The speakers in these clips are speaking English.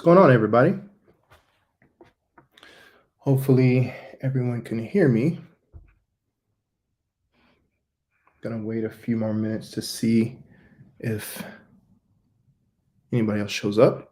going on, everybody? Hopefully, everyone can hear me. Gonna wait a few more minutes to see if anybody else shows up.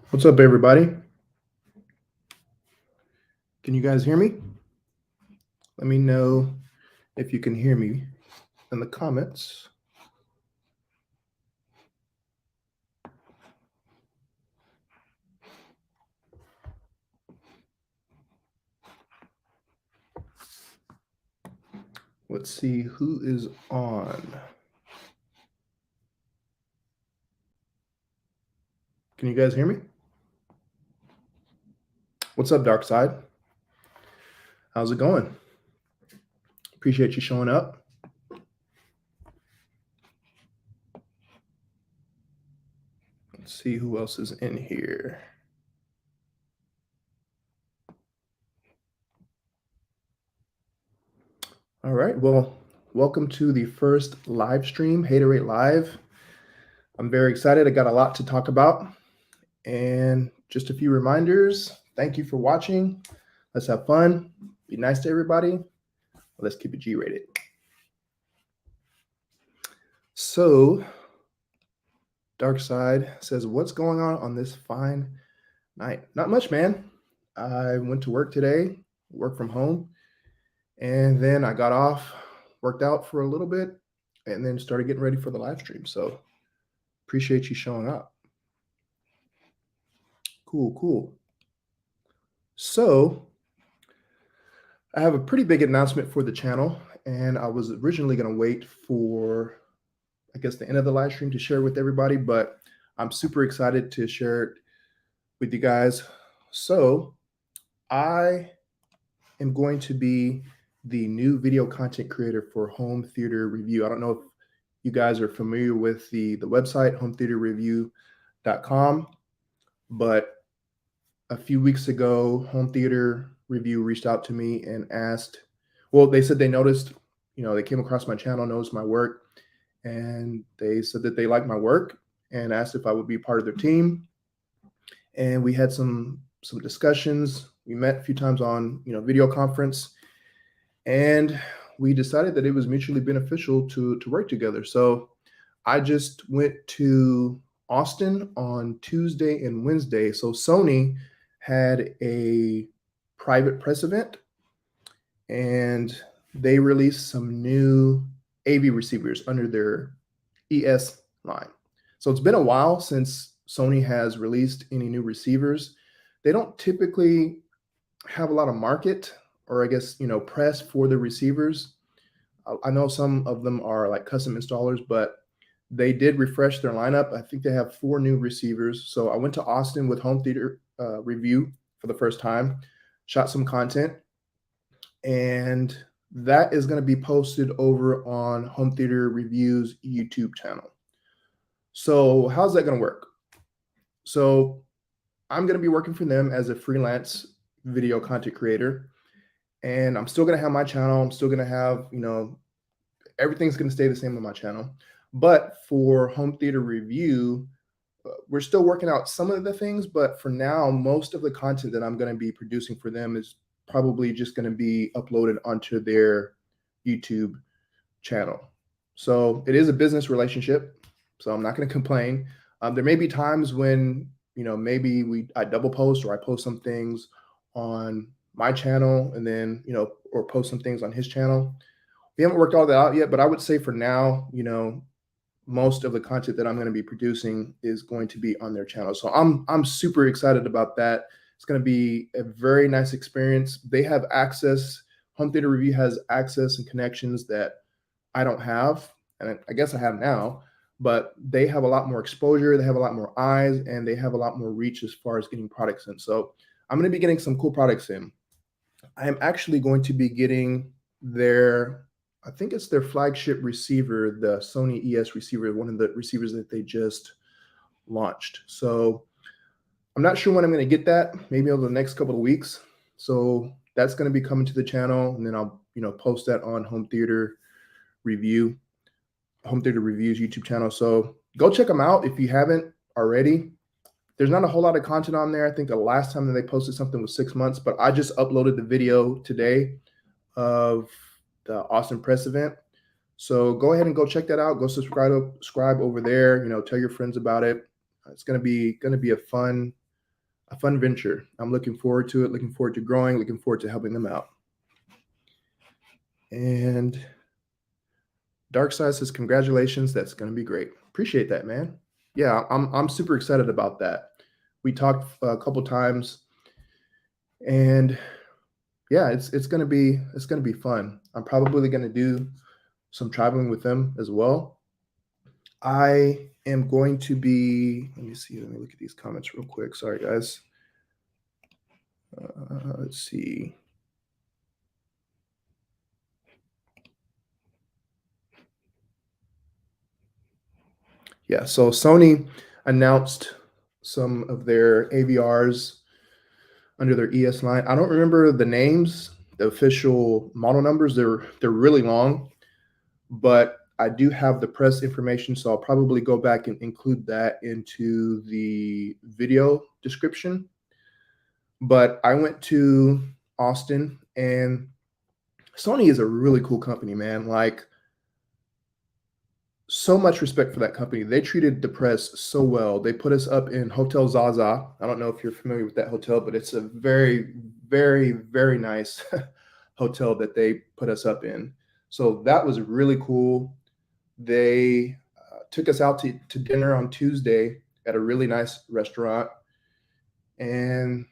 What's up, everybody? Can you guys hear me? Let me know if you can hear me in the comments. Let's see who is on. Can you guys hear me? What's up, Dark Side? How's it going? Appreciate you showing up. Let's see who else is in here. All right, well, welcome to the first live stream, Hatoraid Live. I'm very excited. I got a lot to talk about. And just a few reminders. Thank you for watching. Let's have fun. Be nice to everybody. Let's keep it G-rated. So, Dark Side says, what's going on this fine night? Not much, man. I went to work today, work from home, and then I got off, worked out for a little bit, and then started getting ready for the live stream. So, appreciate you showing up. Cool. So, I have a pretty big announcement for the channel, and I was originally going to wait for, I guess, the end of the live stream to share with everybody, but I'm super excited to share it with you guys. So I am going to be the new video content creator for Home Theater Review. I don't know if you guys are familiar with the website, hometheaterreview.com, but a few weeks ago, Home Theater Review reached out to me and asked, well, they said they noticed, they came across my channel, noticed my work, and they said that they liked my work and asked if I would be part of their team. And we had some discussions. We met a few times on, video conference, and we decided that it was mutually beneficial to work together. So I just went to Austin on Tuesday and Wednesday. So Sony had a private press event, and they released some new AV receivers under their ES line. So it's been a while since Sony has released any new receivers. They don't typically have a lot of market, or I guess, press for the receivers. I know some of them are like custom installers, but they did refresh their lineup. I think they have 4 new receivers. So I went to Austin with Home Theater Review for the first time, shot some content, and that is going to be posted over on Home Theater Review's YouTube channel. So how's that going to work? So I'm going to be working for them as a freelance video content creator, and I'm still going to have my channel. I'm still going to have, everything's going to stay the same on my channel. But for Home Theater Review, we're still working out some of the things, but for now, most of the content that I'm going to be producing for them is probably just going to be uploaded onto their YouTube channel. So it is a business relationship, so I'm not going to complain. There may be times when, maybe I double post, or I post some things on my channel and then, or post some things on his channel. We haven't worked all that out yet, but I would say for now, most of the content that I'm going to be producing is going to be on their channel. So I'm super excited about that. It's going to be a very nice experience. They have access Home Theater Review has access and connections that I don't have, and I guess I have now, but they have a lot more exposure, they have a lot more eyes, and they have a lot more reach as far as getting products in. So I'm going to be getting some cool products in. I am actually going to be getting their, I think it's their flagship receiver, the Sony ES receiver, one of the receivers that they just launched. So I'm not sure when I'm going to get that, maybe over the next couple of weeks. So that's going to be coming to the channel, and then I'll, post that on Home Theater Review's YouTube channel. So go check them out if you haven't already. There's not a whole lot of content on there. I think the last time that they posted something was 6 months, but I just uploaded the video today of the Austin Press event. So go ahead and go check that out. Go subscribe over there. Tell your friends about it. It's gonna be a fun venture. I'm looking forward to it. Looking forward to growing. Looking forward to helping them out. And Dark Side says, "Congratulations. That's gonna be great. Appreciate that, man. Yeah, I'm super excited about that. We talked a couple times, and yeah, it's gonna be fun. I'm probably gonna do some traveling with them as well. I am going to be. Let me look at these comments real quick. Sorry, guys. Let's see. Yeah, so Sony announced some of their AVRs under their ES line. I don't remember the names, the official model numbers. They're really long, but I do have the press information, so I'll probably go back and include that into the video description. But I went to Austin, and Sony is a really cool company, man. Like, so much respect for that company. They treated the press so well. They put us up in Hotel Zaza. I don't know if you're familiar with that hotel, but it's a very, very, very nice hotel that they put us up in. So that was really cool. They took us out to dinner on Tuesday at a really nice restaurant. And,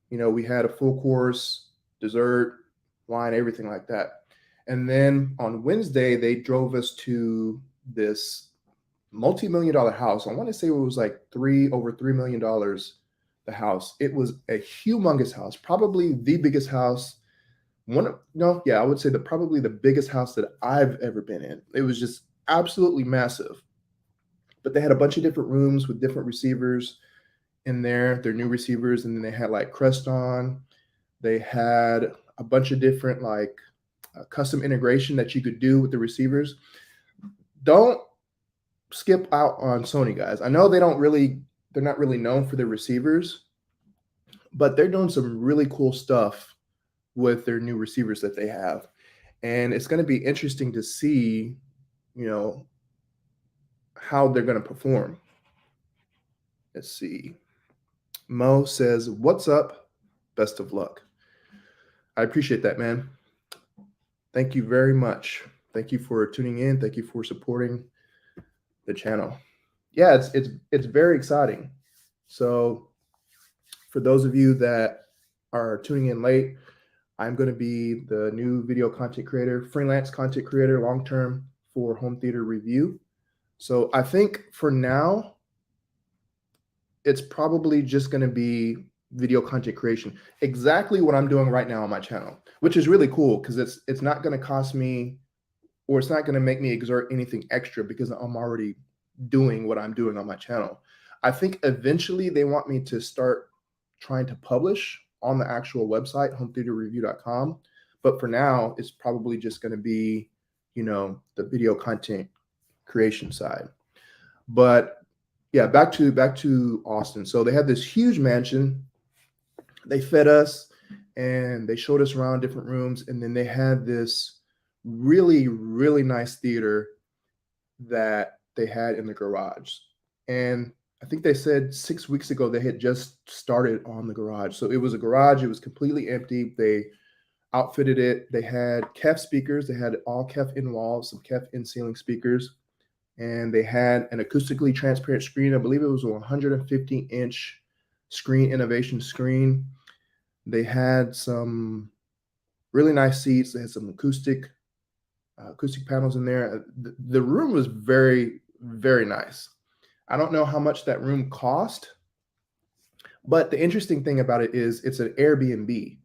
we had a full course, dessert, wine, everything like that. And then on Wednesday, they drove us to this multi-million-dollar house. I want to say it was like over $3 million, the house. It was a humongous house, probably the biggest house. I would say probably the biggest house that I've ever been in. It was just absolutely massive. But they had a bunch of different rooms with different receivers in there, their new receivers, and then they had like Creston. They had a bunch of different custom integration that you could do with the receivers. Don't skip out on Sony, guys. I know they're not really known for their receivers, but they're doing some really cool stuff with their new receivers that they have. And it's going to be interesting to see, how they're going to perform. Let's see. Mo says, "What's up? Best of luck." I appreciate that, man. Thank you very much. Thank you for tuning in. Thank you for supporting the channel. Yeah, it's very exciting. So for those of you that are tuning in late, I'm going to be the new video content creator, freelance content creator, long-term for Home Theater Review. So I think for now, it's probably just going to be video content creation, exactly what I'm doing right now on my channel, which is really cool because it's not going to cost me, or it's not going to make me exert anything extra because I'm already doing what I'm doing on my channel. I think eventually they want me to start trying to publish on the actual website, hometheaterreview.com. But for now, it's probably just going to be, the video content creation side. But yeah, back to Austin. So they had this huge mansion. They fed us and they showed us around different rooms. And then they had this really, really nice theater that they had in the garage. And I think they said 6 weeks ago they had just started on the garage. So it was a garage. It was completely empty. They outfitted it. They had KEF speakers. They had all KEF in walls, some KEF in ceiling speakers. And they had an acoustically transparent screen. I believe it was a 150-inch screen, innovation screen. They had some Really nice seats. They had some acoustic panels in there. The room was very, very nice. I don't know how much that room cost, but the interesting thing about it is it's an Airbnb.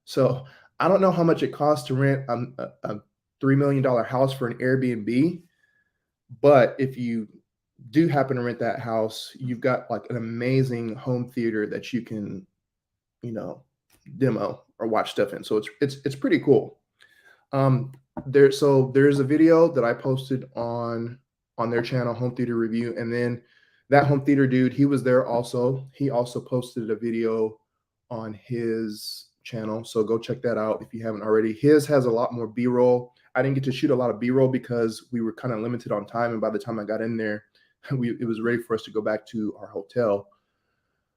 So I don't know how much it costs to rent a $3 million house for an Airbnb, but if you do happen to rent that house, you've got like an amazing home theater that you can, you know, demo or watch stuff in. So it's pretty cool. There's a video that I posted on their channel, Home Theater Review, and then that home theater dude, he was there also. He also posted a video on his channel, so go check that out if you haven't already. His has a lot more B-roll. I didn't get to shoot a lot of B-roll because we were kind of limited on time, and by the time I got in there, it was ready for us to go back to our hotel.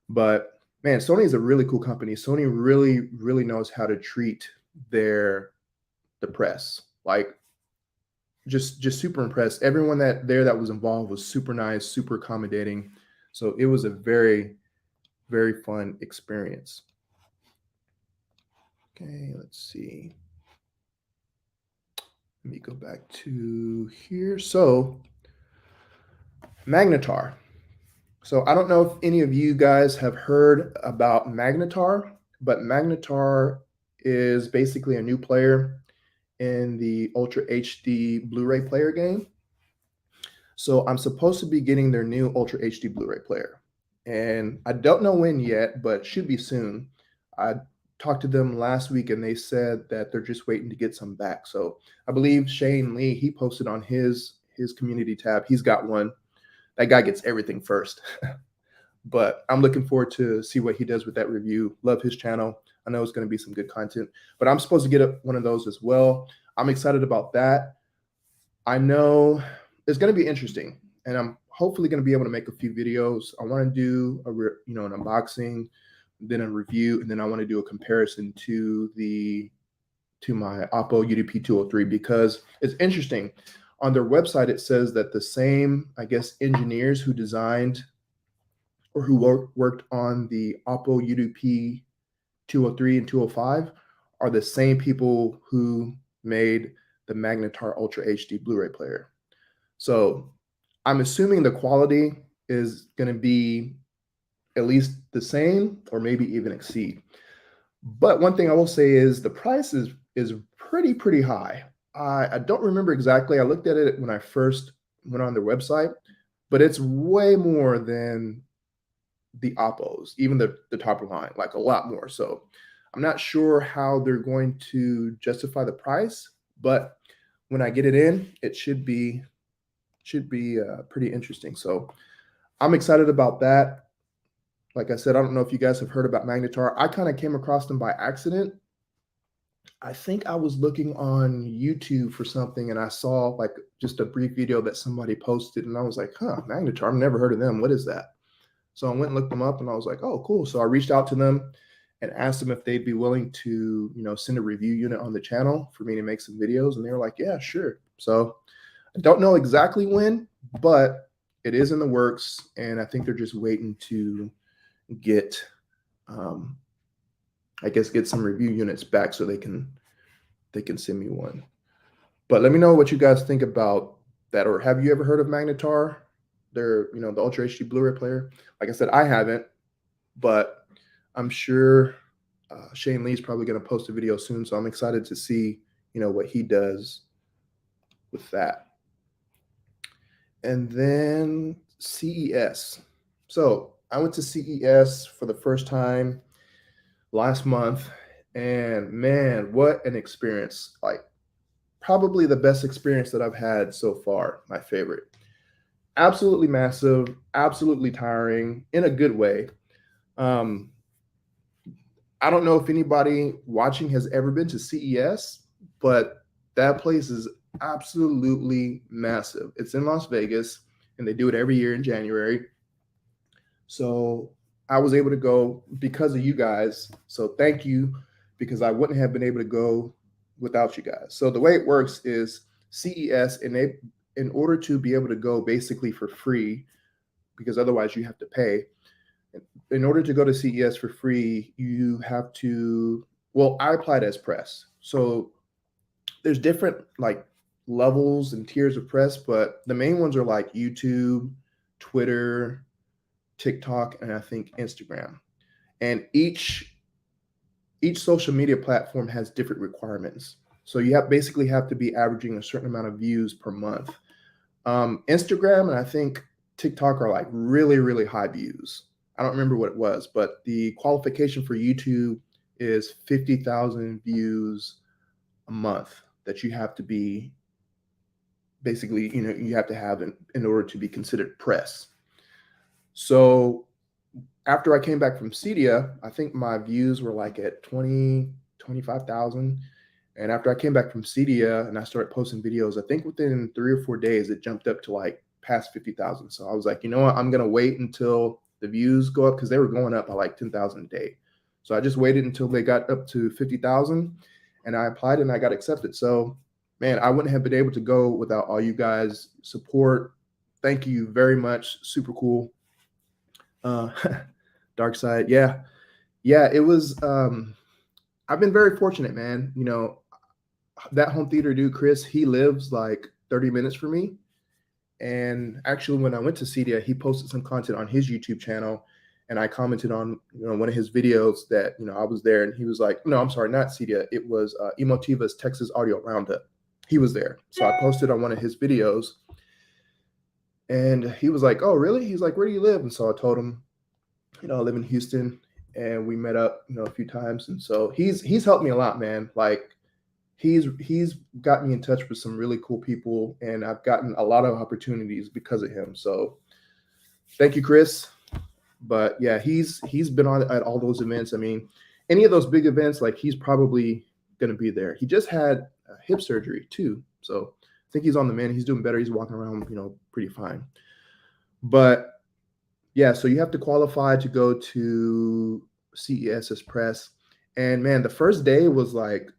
But man, Sony is a really cool company. Sony really, really knows how to treat the press. Like, just super impressed. Everyone that was involved was super nice, super accommodating. So it was a very, very fun experience. Okay, let's see. Let me go back to here. So Magnetar. So I don't know if any of you guys have heard about Magnetar, but Magnetar is basically a new player in the Ultra HD Blu-ray player game. So I'm supposed to be getting their new Ultra HD Blu-ray player. And I don't know when yet, but should be soon. I talked to them last week and they said that they're just waiting to get some back. So I believe Shane Lee, he posted on his community tab. He's got one. That guy gets everything first. But I'm looking forward to see what he does with that review. Love his channel. I know it's going to be some good content, but I'm supposed to get one of those as well. I'm excited about that. I know it's going to be interesting, and I'm hopefully going to be able to make a few videos. I want to do an unboxing, then a review, and then I want to do a comparison to my Oppo UDP 203 because it's interesting. On their website, it says that the same, I guess, engineers who designed or who worked on the Oppo UDP 203 and 205 are the same people who made the Magnetar Ultra HD Blu-ray player. So I'm assuming the quality is going to be at least the same or maybe even exceed. But one thing I will say is the price is pretty high. I don't remember exactly. I looked at it when I first went on their website, but it's way more than the Oppos, even the top of line, like a lot more. So I'm not sure how they're going to justify the price, but when I get it in, it should be pretty interesting. So I'm excited about that. Like I said, I don't know if you guys have heard about Magnetar. I kind of came across them by accident. I think I was looking on YouTube for something and I saw like just a brief video that somebody posted and I was like, huh, Magnetar, I've never heard of them. What is that? So I went and looked them up and I was like, oh, cool. So I reached out to them and asked them if they'd be willing to, send a review unit on the channel for me to make some videos. And they were like, yeah, sure. So I don't know exactly when, but it is in the works. And I think they're just waiting to get, get some review units back so they can send me one. But let me know what you guys think about that. Or have you ever heard of Magnetar? They're, the Ultra HD Blu-ray player. Like I said, I haven't, but I'm sure Shane Lee's probably going to post a video soon. So I'm excited to see, what he does with that. And then CES. So I went to CES for the first time last month, and man, what an experience. Like, probably the best experience that I've had so far, my favorite. Absolutely massive, absolutely tiring in a good way. I don't know if anybody watching has ever been to CES, but that place is absolutely massive. It's in Las Vegas, and they do it every year in January. So I was able to go because of you guys. So thank you, because I wouldn't have been able to go without you guys. So the way it works is CES, and in order to be able to go basically for free, because otherwise you have to pay. In order to go to CES for free, you have to, well, I applied as press. So there's different like levels and tiers of press, but the main ones are like YouTube, Twitter, TikTok, and I think Instagram. And each social media platform has different requirements. So you basically have to be averaging a certain amount of views per month. Instagram and I think TikTok are like really, really high views. I don't remember what it was, but the qualification for YouTube is 50,000 views a month that you have to be basically, you have to have in order to be considered press. So after I came back from Cedia, I think my views were like at 25,000. And after I came back from Cedia and I started posting videos, I think within 3 or 4 days, it jumped up to like past 50,000. So I was like, you know what? I'm going to wait until the views go up because they were going up by like 10,000 a day. So I just waited until they got up to 50,000 and I applied and I got accepted. So, man, I wouldn't have been able to go without all you guys' support. Thank you very much. Super cool. Dark side. Yeah. Yeah. It was, I've been very fortunate, man. That home theater dude, Chris, he lives like 30 minutes from me. And actually, when I went to Cedia, he posted some content on his YouTube channel, and I commented on one of his videos that I was there, and he was like, "No, I'm sorry, not Cedia. It was Emotiva's Texas Audio Roundup." He was there, so I posted on one of his videos, and he was like, "Oh, really?" He's like, "Where do you live?" And so I told him, I live in Houston, and we met up, a few times, and so he's helped me a lot, man. Like he's got me in touch with some really cool people, and I've gotten a lot of opportunities because of him. So thank you, Chris. But yeah, he's been on at all those events. I mean, any of those big events, like he's probably going to be there. He just had hip surgery too, so I think he's on the mend. He's doing better. He's walking around, pretty fine. But yeah, so you have to qualify to go to CES as press. And man, the first day was like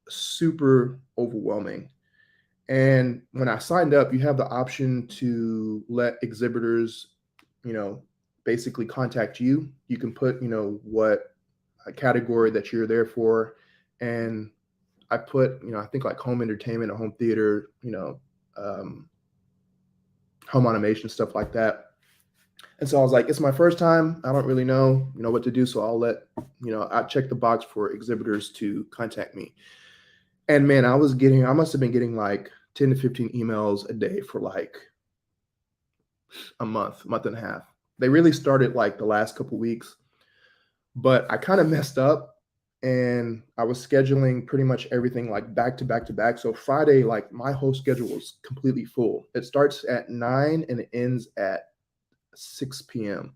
super overwhelming. And when I signed up, you have the option to let exhibitors, basically contact you. You can put, what category that you're there for. And I put, I think like home entertainment, a home theater, home automation, stuff like that. And so I was like, it's my first time. I don't really know, what to do. So I'll let, I check the box for exhibitors to contact me. And man, I must have been getting like 10 to 15 emails a day for like a month and a half. They really started like the last couple weeks, but I kind of messed up and I was scheduling pretty much everything like back to back to back. So Friday, like my whole schedule was completely full. It starts at 9 and it ends at 6 p.m.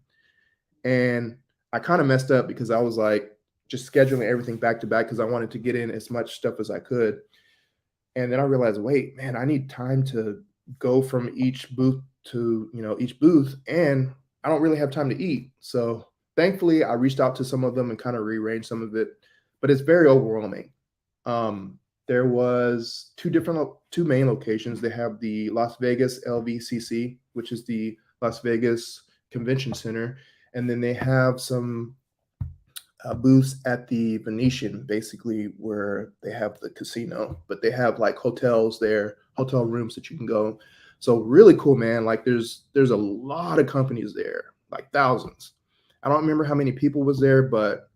And I kind of messed up because I was like just scheduling everything back to back because I wanted to get in as much stuff as I could. And then I realized, wait, man, I need time to go from each booth to, each booth, and I don't really have time to eat. So thankfully, I reached out to some of them and kind of rearranged some of it, but it's very overwhelming. There was two main locations. They have the Las Vegas LVCC, which is the Las Vegas Convention Center, and then they have some booths at the Venetian, basically where they have the casino, but they have like hotels there, hotel rooms that you can go. So really cool, man. Like there's a lot of companies there, like thousands. I don't remember how many people was there, but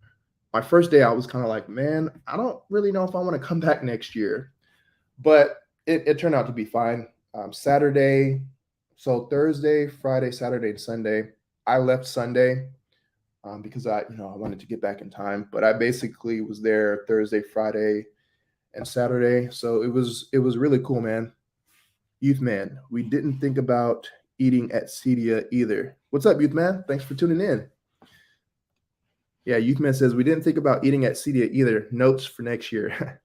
my first day I was kind of like, man, I don't really know if I want to come back next year. But it turned out to be fine. Saturday, so Thursday, Friday, Saturday, and Sunday. I left Sunday because I wanted to get back in time. But I basically was there Thursday, Friday, and Saturday. So it was really cool, man. Youth Man, we didn't think about eating at Cedia either. What's up, Youth Man? Thanks for tuning in. Yeah, Youth Man says we didn't think about eating at Cedia either. Notes for next year.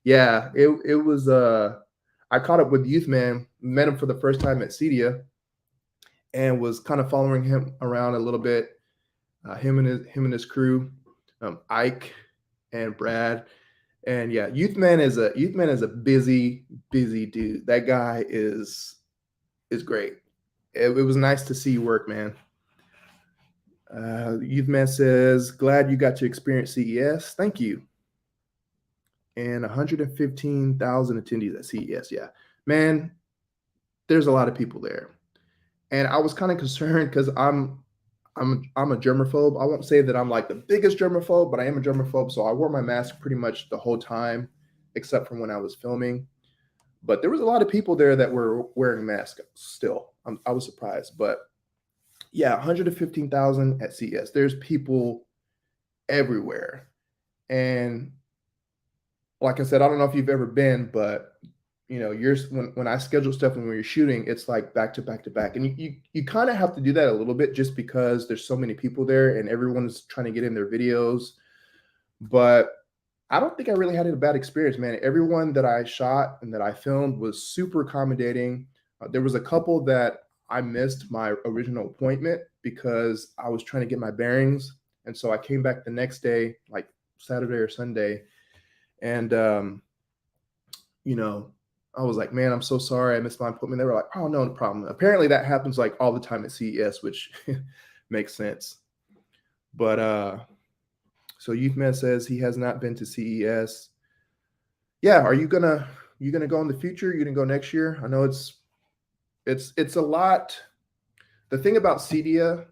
Yeah, it was. I caught up with Youth Man, met him for the first time at Cedia, and was kind of following him around a little bit. Him and his crew, Ike and Brad, and yeah, Youth Man is a busy dude. That guy is great. It was nice to see you work, man. Youth Man says, glad you got to experience CES. Thank you. and 115,000 attendees at CES. Yeah, man, there's a lot of people there, and I was kind of concerned because I'm a germaphobe. I won't say that I'm like the biggest germaphobe, but I am a germaphobe. So I wore my mask pretty much the whole time, except for when I was filming. But there was a lot of people there that were wearing masks still. I was surprised, but yeah, 115,000 at CES. There's people everywhere, and like I said, I don't know if you've ever been, but you're when I schedule stuff and when you're shooting, it's like back to back to back, and you kind of have to do that a little bit just because there's so many people there and everyone's trying to get in their videos. But I don't think I really had a bad experience, man. Everyone that I shot and that I filmed was super accommodating. There was a couple that I missed my original appointment because I was trying to get my bearings, and so I came back the next day, like Saturday or Sunday, and I was like, man, I'm so sorry I missed my appointment. They were like, oh, no problem. Apparently that happens like all the time at CES, which makes sense. But so Youthman says he has not been to CES. Yeah, are you gonna go in the future? You gonna go next year? I know it's a lot. The thing about CEDIA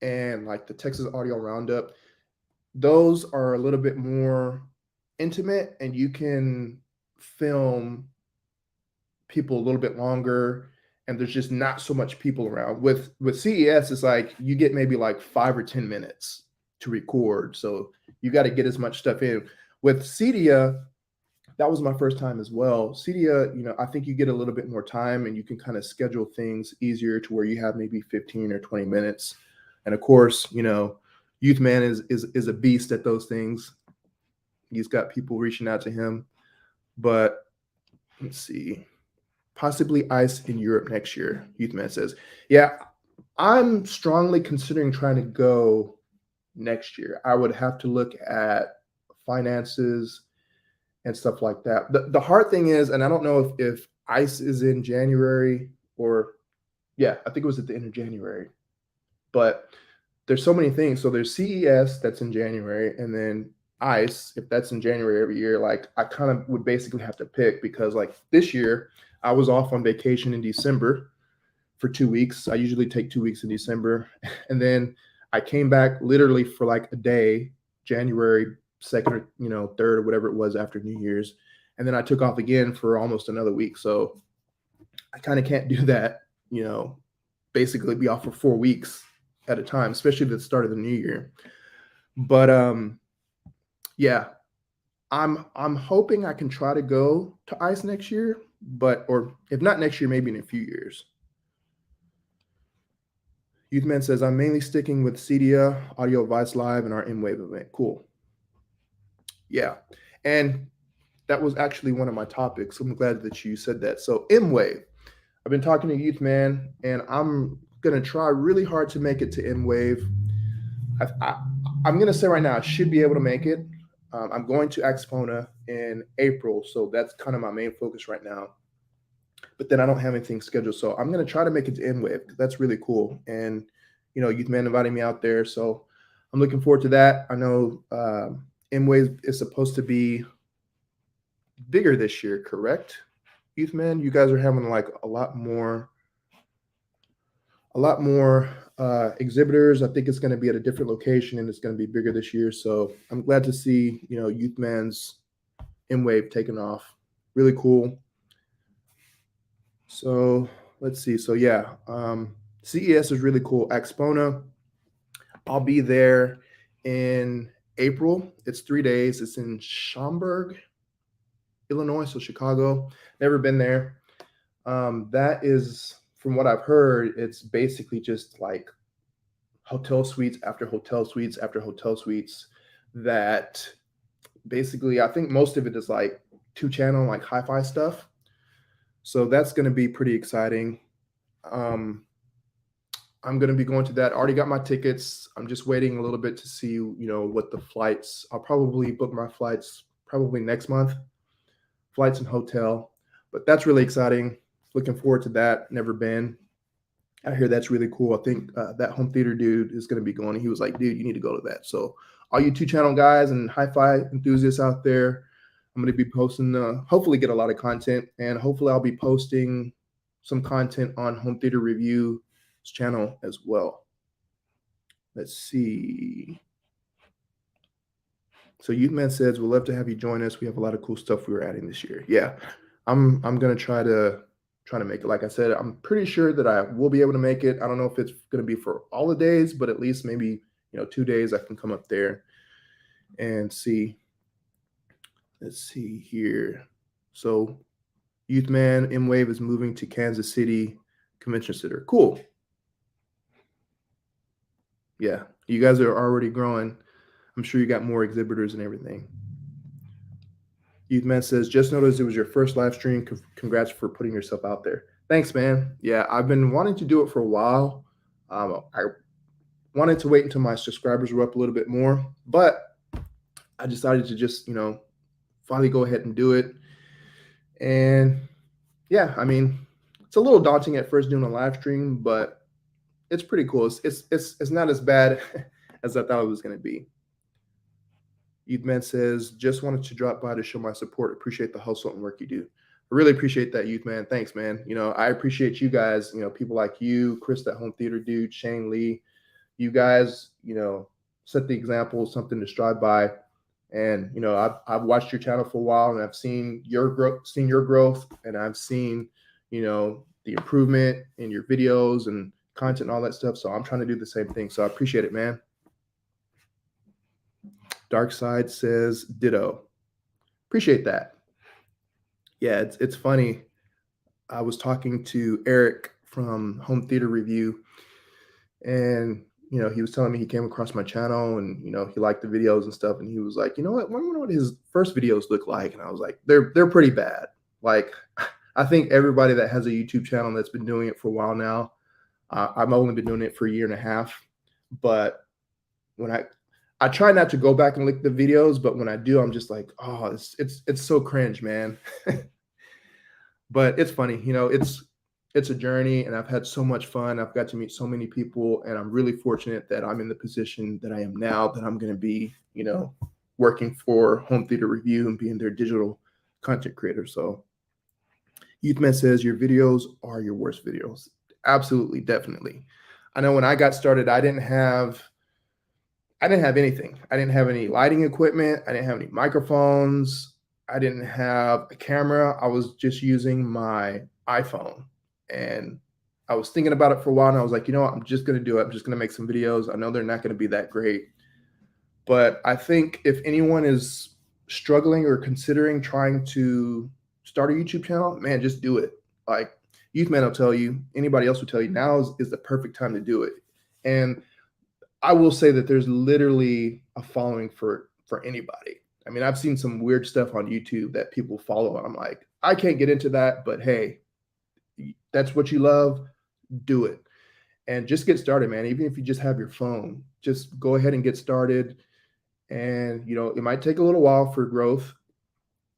and like the Texas Audio Roundup, those are a little bit more intimate, and you can film people a little bit longer, and there's just not so much people around. With CES, it's like you get maybe like 5 or 10 minutes to record, so you got to get as much stuff in. With CEDIA, that was my first time as well. CEDIA, I think you get a little bit more time, and you can kind of schedule things easier to where you have maybe 15 or 20 minutes. And of course, Youthman is a beast at those things. He's got people reaching out to him. But let's see. Possibly ICE in Europe next year, Youthman says. Yeah, I'm strongly considering trying to go next year. I would have to look at finances and stuff like that. The hard thing is, and I don't know if ICE is in January or, yeah, I think it was at the end of January. But there's so many things. So there's CES that's in January, and then ICE, if that's in January every year, like I kind of would basically have to pick because like this year I was off on vacation in December for 2 weeks. I usually take 2 weeks in December. And then I came back literally for like a day, January 2nd or 3rd or whatever it was after New Year's. And then I took off again for almost another week. So I kind of can't do that, basically be off for 4 weeks at a time, especially at the start of the new year. But yeah, I'm hoping I can try to go to ICE next year, or if not next year, maybe in a few years. Youthman says, I'm mainly sticking with CEDIA, Audio Vice Live, and our M-Wave event. Cool. Yeah. And that was actually one of my topics. I'm glad that you said that. So M-Wave, I've been talking to Youthman, and I'm going to try really hard to make it to M-Wave. I'm going to say right now, I should be able to make it. I'm going to Axpona in April, so that's kind of my main focus right now. But then I don't have anything scheduled, so I'm going to try to make it to M-Wave. That's really cool. And, Youthman invited me out there, so I'm looking forward to that. I know M-Wave is supposed to be bigger this year, correct? Youthman, you guys are having like a lot more exhibitors. I think it's going to be at a different location, and it's going to be bigger this year. So I'm glad to see, Youthman's M-Wave taking off. Really cool. So let's see. So yeah, CES is really cool. Axpona, I'll be there in April. It's 3 days. It's in Schaumburg, Illinois, so Chicago. Never been there. That is, from what I've heard, it's basically just like hotel suites after hotel suites after hotel suites that basically, I think most of it is like 2-channel, like hi-fi stuff. So that's going to be pretty exciting. I'm going to be going to that. I already got my tickets. I'm just waiting a little bit to see, what the flights. I'll probably book my flights probably next month, flights and hotel. But that's really exciting. Looking forward to that. Never been. I hear that's really cool. I think that home theater dude is going to be going. He was like, dude, you need to go to that. So all you 2-channel guys and hi-fi enthusiasts out there, I'm going to be posting, hopefully get a lot of content, and hopefully I'll be posting some content on Home Theater Review's channel as well. Let's see. So Youthman says, we'd love to have you join us. We have a lot of cool stuff we were adding this year. Yeah, I'm going to try to make it. Like I said, I'm pretty sure that I will be able to make it. I don't know if it's going to be for all the days, but at least maybe 2 days I can come up there and see. Let's see here. So Youthman M-Wave is moving to Kansas City Convention Center. Cool. Yeah, you guys are already growing. I'm sure you got more exhibitors and everything. Youthman says, just noticed it was your first live stream. Congrats for putting yourself out there. Thanks, man. Yeah, I've been wanting to do it for a while. I wanted to wait until my subscribers were up a little bit more, but I decided to just, finally go ahead and do it. And yeah, I mean, it's a little daunting at first doing a live stream, but it's pretty cool. It's not as bad as I thought it was going to be. Youthman says, just wanted to drop by to show my support. Appreciate the hustle and work you do. I really appreciate that, Youthman. Thanks, man. I appreciate you guys, people like you, Chris, that Home Theater dude, Shane Lee. You guys, set the example, something to strive by. And, I've watched your channel for a while, and I've seen your growth, and I've seen, the improvement in your videos and content and all that stuff. So I'm trying to do the same thing. So I appreciate it, man. Dark Side says ditto. Appreciate that. Yeah, it's funny. I was talking to Eric from Home Theater Review, and he was telling me he came across my channel, and he liked the videos and stuff, and he was like, you know what, I wonder what his first videos look like. And I was like, they're pretty bad. Like, I think everybody that has a YouTube channel that's been doing it for a while now, I've only been doing it for a year and a half, but when I try not to go back and look at the videos, but when I do, I'm just like, oh, it's so cringe, man. But it's funny, it's a journey, and I've had so much fun. I've got to meet so many people, and I'm really fortunate that I'm in the position that I am now, that I'm going to be, working for Home Theater Review and being their digital content creator. So Youthman says, your videos are your worst videos. Absolutely, definitely. I know when I got started, I didn't have anything. I didn't have any lighting equipment. I didn't have any microphones. I didn't have a camera. I was just using my iPhone. And I was thinking about it for a while, and I was like, I'm just going to do it. I'm just going to make some videos. I know they're not going to be that great. But I think if anyone is struggling or considering trying to start a YouTube channel, man, just do it. Like Youthman will tell you, anybody else will tell you, now is the perfect time to do it. And I will say that there's literally a following for anybody. I mean, I've seen some weird stuff on YouTube that people follow, and I'm like, I can't get into that, but hey, that's what you love, do it. And just get started, man. Even if you just have your phone, just go ahead and get started. And, it might take a little while for growth.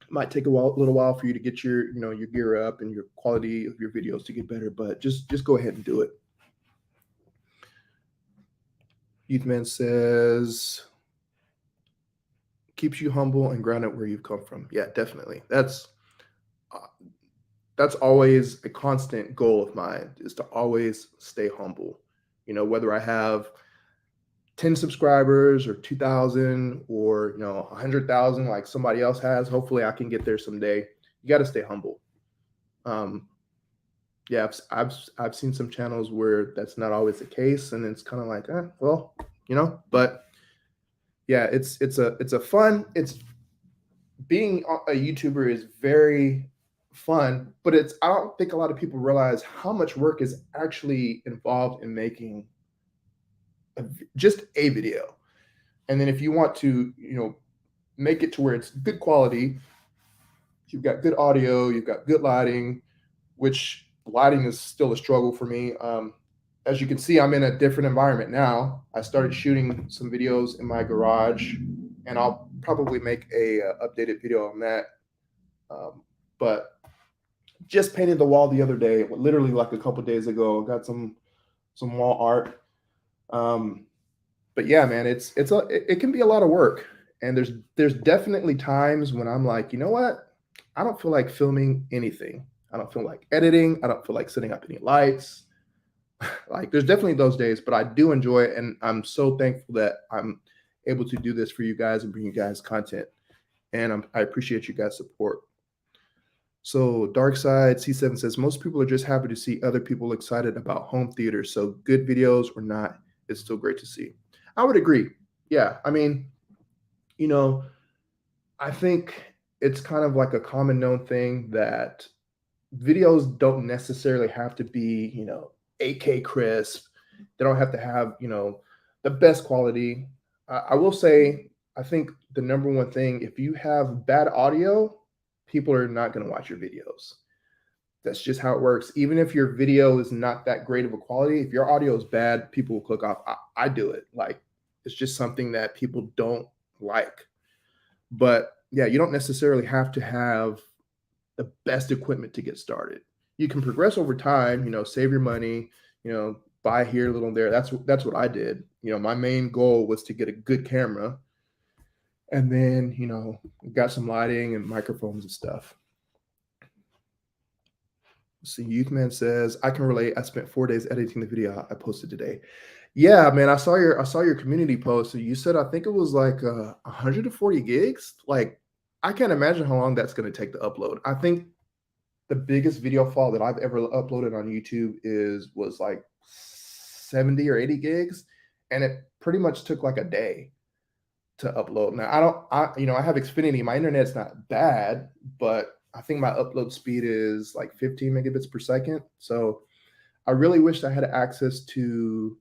It might take little while for you to get your, your gear up and your quality of your videos to get better, but just go ahead and do it. Youthman says, keeps you humble and grounded where you've come from. Yeah, definitely. That's always a constant goal of mine, is to always stay humble. Whether I have 10 subscribers or 2,000 or 100,000 like somebody else has, hopefully I can get there someday. You got to stay humble. Yeah, I've seen some channels where that's not always the case, and it's kind of like, well, but yeah, it's being a YouTuber is very fun, but I don't think a lot of people realize how much work is actually involved in making just a video. And then if you want to, make it to where it's good quality, you've got good audio, you've got good lighting, which lighting is still a struggle for me. As you can see, I'm in a different environment now. I started shooting some videos in my garage, and I'll probably make a updated video on that. But just painted the wall the other day, literally like a couple days ago. Got some wall art. But yeah, man, it can be a lot of work, And there's definitely times when I'm like, you know what? I don't feel like filming anything. I don't feel like editing. I don't feel like setting up any lights. Like there's definitely those days, but I do enjoy it, and I'm so thankful that I'm able to do this for you guys and bring you guys content. And I appreciate you guys' support. So Dark Side C7 says most people are just happy to see other people excited about home theater. So good videos or not, it's still great to see. I would agree. Yeah, I mean, you know, I think it's kind of like a common known thing that videos don't necessarily have to be, 8K crisp. They don't have to have, the best quality. I will say, I think the number one thing, if you have bad audio, people are not going to watch your videos. That's just how it works. Even if your video is not that great of a quality, if your audio is bad, people will click off. I do it. Like, it's just something that people don't like. But yeah, you don't necessarily have to have the best equipment to get started. You can progress over time, save your money, buy here, a little there. That's what I did. My main goal was to get a good camera, and then, got some lighting and microphones and stuff. See, Youthman says, I can relate. I spent 4 days editing the video I posted today. Yeah, man, I saw your community post. You said I think it was like 140 gigs. Like, I can't imagine how long that's going to take to upload. I think the biggest video file that I've ever uploaded on YouTube was like 70 or 80 gigs, and it pretty much took like a day to upload. Now I have Xfinity. My internet's not bad, but I think my upload speed is like 15 megabits per second. So I really wish I had access to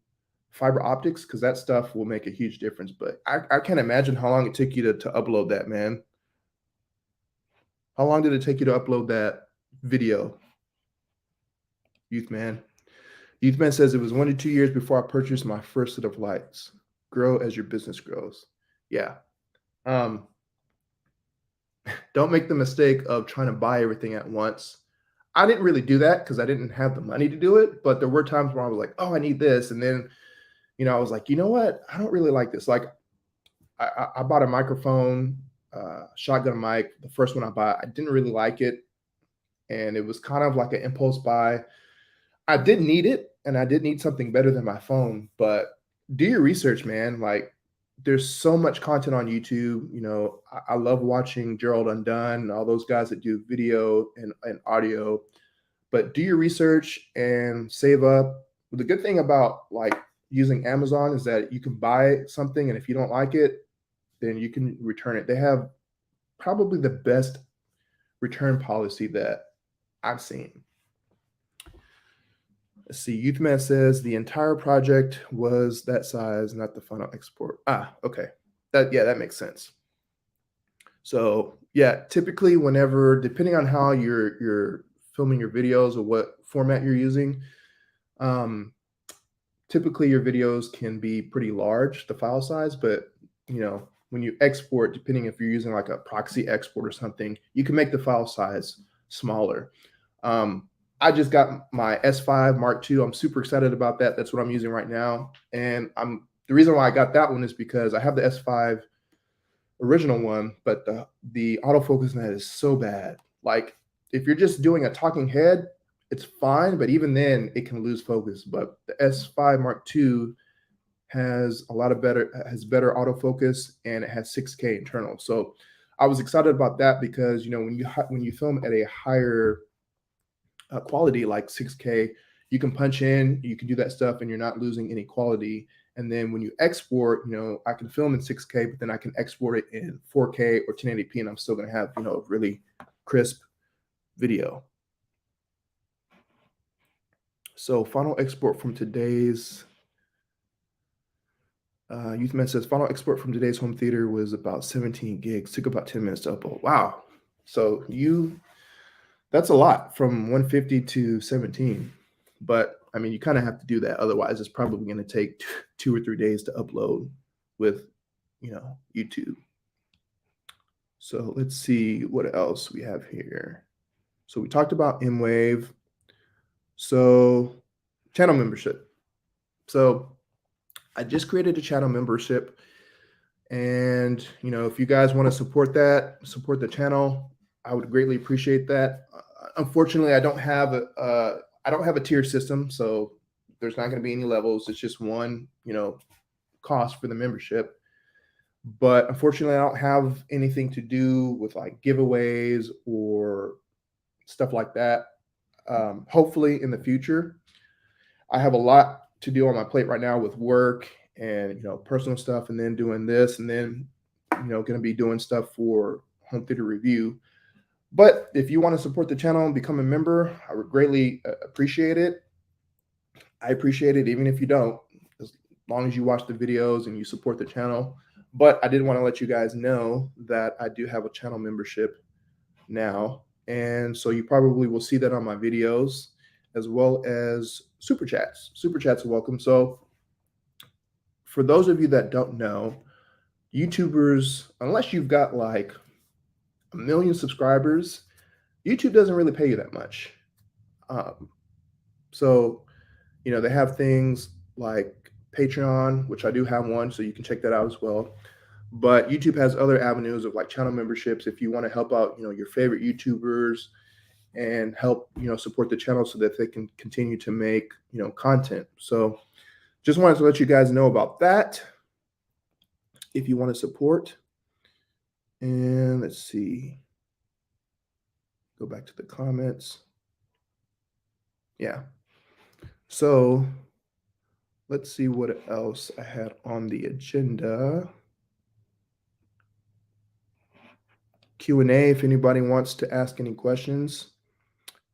fiber optics, because that stuff will make a huge difference. But I can't imagine how long it took you to upload that, man. How long did it take you to upload that video, Youthman? Youthman says it was 1 to 2 years before I purchased my first set of lights. Grow as your business grows. Yeah. Um, don't make the mistake of trying to buy everything at once. I didn't really do that because I didn't have the money to do it. But there were times where I was like, oh, I need this. And then, I was like, you know what? I don't really like this. Like, I bought a microphone, shotgun mic, the first one I bought. I didn't really like it. And it was kind of like an impulse buy. I did need it, and I did need something better than my phone, but do your research, man. Like, there's so much content on YouTube. I love watching Gerald Undone and all those guys that do video and audio, but do your research and save up. The good thing about like using Amazon is that you can buy something, and if you don't like it, then you can return it. They have probably the best return policy that I've seen. Let's see. Youthman says the entire project was that size, not the final export. Okay. That makes sense. So yeah, typically whenever, depending on how you're filming your videos or what format you're using, typically your videos can be pretty large, the file size, but when you export, depending if you're using like a proxy export or something, you can make the file size smaller. I just got my S5 Mark II. I'm super excited about that. That's what I'm using right now. And the reason why I got that one is because I have the S5 original one, but the autofocus in that is so bad. Like, if you're just doing a talking head, it's fine, but even then it can lose focus. But the S5 Mark II has better autofocus, and it has 6K internal. So I was excited about that because when you film at a higher quality like 6K, you can punch in, you can do that stuff, and you're not losing any quality. And then when you export, I can film in 6K, but then I can export it in 4K or 1080p, and I'm still going to have a really crisp video. So final export from today's Youthman says final export from today's home theater was about 17 gigs. Took about 10 minutes to upload. Wow. So that's a lot, from 150 to 17. But I mean, you kind of have to do that. Otherwise, it's probably going to take 2 or 3 days to upload with, YouTube. So let's see what else we have here. So we talked about M-Wave. So channel membership. So I just created a channel membership. And if you guys want to support the channel, I would greatly appreciate that. Unfortunately, I don't have a tier system, so there's not going to be any levels. It's just one, cost for the membership. But unfortunately, I don't have anything to do with like giveaways or stuff like that. Hopefully, in the future, I have a lot to do on my plate right now with work and personal stuff, and then doing this, and then going to be doing stuff for Home Theater Review. But if you want to support the channel and become a member, I would greatly appreciate it. I appreciate it even if you don't, as long as you watch the videos and you support the channel. But I did want to let you guys know that I do have a channel membership now. And so you probably will see that on my videos, as well as super chats. Super chats are welcome. So for those of you that don't know, YouTubers, unless you've got like 1 million subscribers, YouTube doesn't really pay you that much. So they have things like Patreon, which I do have one, so you can check that out as well. But YouTube has other avenues of like channel memberships if you want to help out, your favorite YouTubers and help, support the channel so that they can continue to make, content. So just wanted to let you guys know about that if you want to support. And let's see. Go back to the comments. Yeah. So let's see what else I had on the agenda. Q&A if anybody wants to ask any questions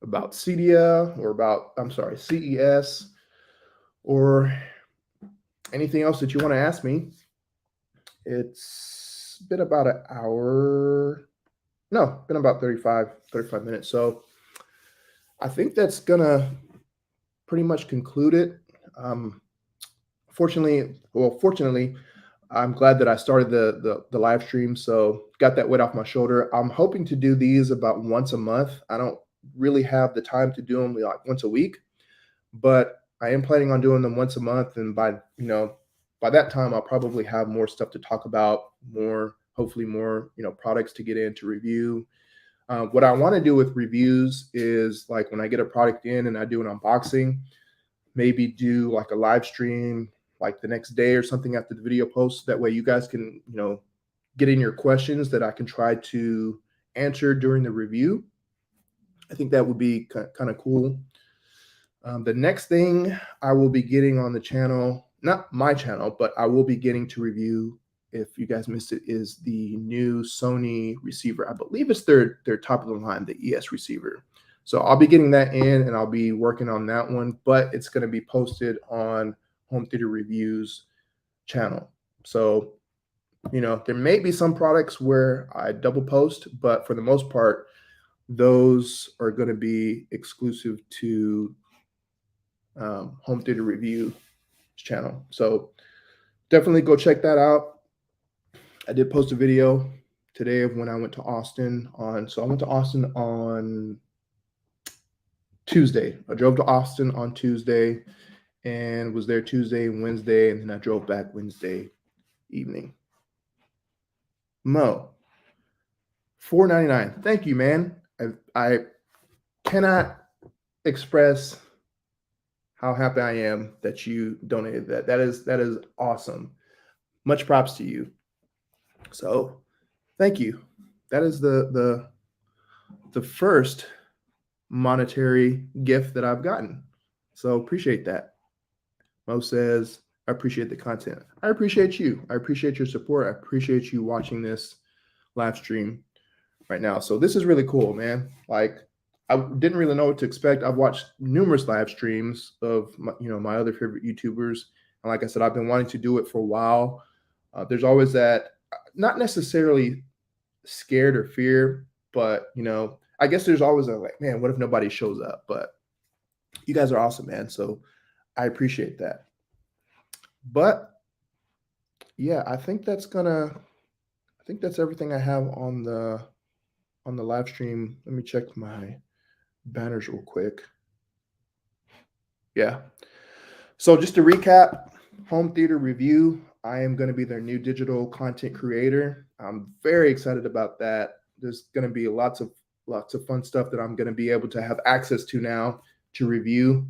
about CEDIA or about, CES or anything else that you want to ask me. It's been about an hour. No, been about 35 minutes. So I think that's going to pretty much conclude it. Fortunately, I'm glad that I started the live stream, so got that weight off my shoulder. I'm hoping to do these about once a month. I don't really have the time to do them like once a week, but I am planning on doing them once a month. And by that time, I'll probably have more stuff to talk about, hopefully more products to get in to review. What I want to do with reviews is like when I get a product in and I do an unboxing, maybe do like a live stream like the next day or something after the video posts. That way you guys can, get in your questions that I can try to answer during the review. I think that would be kind of cool. The next thing I will be getting on the channel, not my channel, but I will be getting to review, if you guys missed it, is the new Sony receiver. I believe it's their top of the line, the ES receiver. So I'll be getting that in and I'll be working on that one, but it's going to be posted on Home Theater Reviews channel. So, there may be some products where I double post, but for the most part, those are going to be exclusive to Home Theater Review channel. So definitely go check that out. I did post a video today of when I went to Austin so I went to Austin on Tuesday. I drove to Austin on Tuesday and was there Tuesday and Wednesday, and then I drove back Wednesday evening. Mo, $4.99. Thank you, man. I cannot express how happy I am that you donated that. That is awesome. Much props to you. So thank you. That is the first monetary gift that I've gotten. So appreciate that. Mo says, I appreciate the content. I appreciate you. I appreciate your support. I appreciate you watching this live stream right now. So this is really cool, man. Like, I didn't really know what to expect. I've watched numerous live streams of my other favorite YouTubers. And like I said, I've been wanting to do it for a while. There's always that, not necessarily scared or fear, but I guess there's always a like, man, what if nobody shows up? But you guys are awesome, man. So I appreciate that. But yeah, I think that's everything I have on the live stream. Let me check my banners real quick. Yeah. So just to recap, Home Theater Review. I am going to be their new digital content creator. I'm very excited about that. There's going to be lots of fun stuff that I'm going to be able to have access to now to review.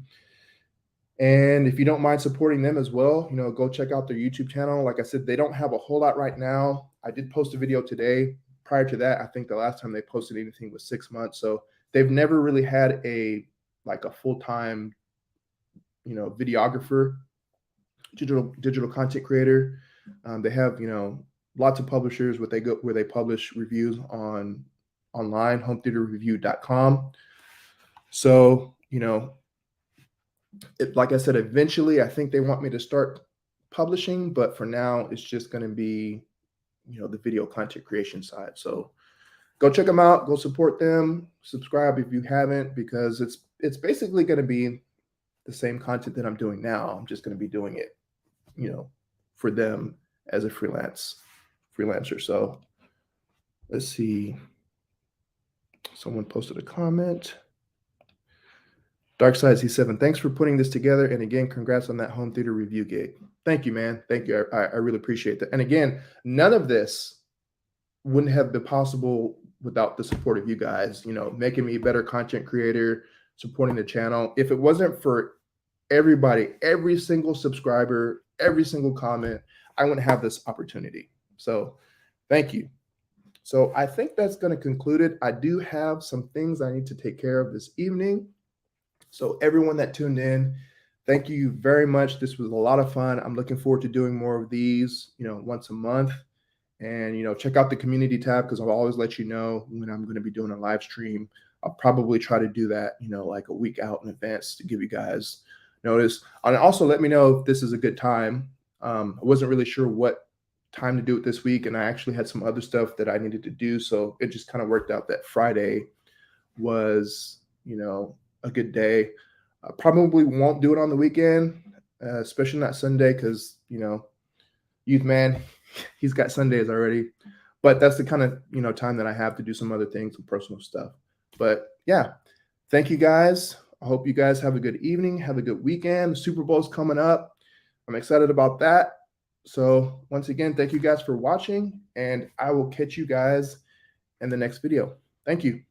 And if you don't mind supporting them as well, go check out their YouTube channel. Like I said, they don't have a whole lot right now. I did post a video today. Prior to that, I think the last time they posted anything was 6 months. So they've never really had a full-time, videographer, digital content creator. They have, lots of publishers where they publish reviews online, hometheaterreview.com. So, like I said, eventually I think they want me to start publishing, but for now it's just going to be, the video content creation side. So go check them out, go support them, subscribe if you haven't, because it's basically going to be the same content that I'm doing now. I'm just going to be doing it, for them as a freelancer. So let's see. Someone posted a comment. Dark Side C7, thanks for putting this together. And again, congrats on that home theater review gig. Thank you, man. Thank you. I really appreciate that. And again, none of this wouldn't have been possible without the support of you guys, making me a better content creator, supporting the channel. If it wasn't for everybody, every single subscriber, every single comment, I wouldn't have this opportunity. So thank you. So I think that's going to conclude it. I do have some things I need to take care of this evening. So everyone that tuned in, thank you very much. This was a lot of fun. I'm looking forward to doing more of these, once a month. And, check out the community tab, because I'll always let you know when I'm going to be doing a live stream. I'll probably try to do that, like a week out in advance to give you guys notice. And also let me know if this is a good time. I wasn't really sure what time to do it this week, and I actually had some other stuff that I needed to do. So it just kind of worked out that Friday was, a good day. I probably won't do it on the weekend, especially not Sunday, because, youth man, he's got Sundays already. But that's the kind of, time that I have to do some other things, some personal stuff. But yeah, thank you guys. I hope you guys have a good evening. Have a good weekend. The Super Bowl's coming up. I'm excited about that. So once again, thank you guys for watching, and I will catch you guys in the next video. Thank you.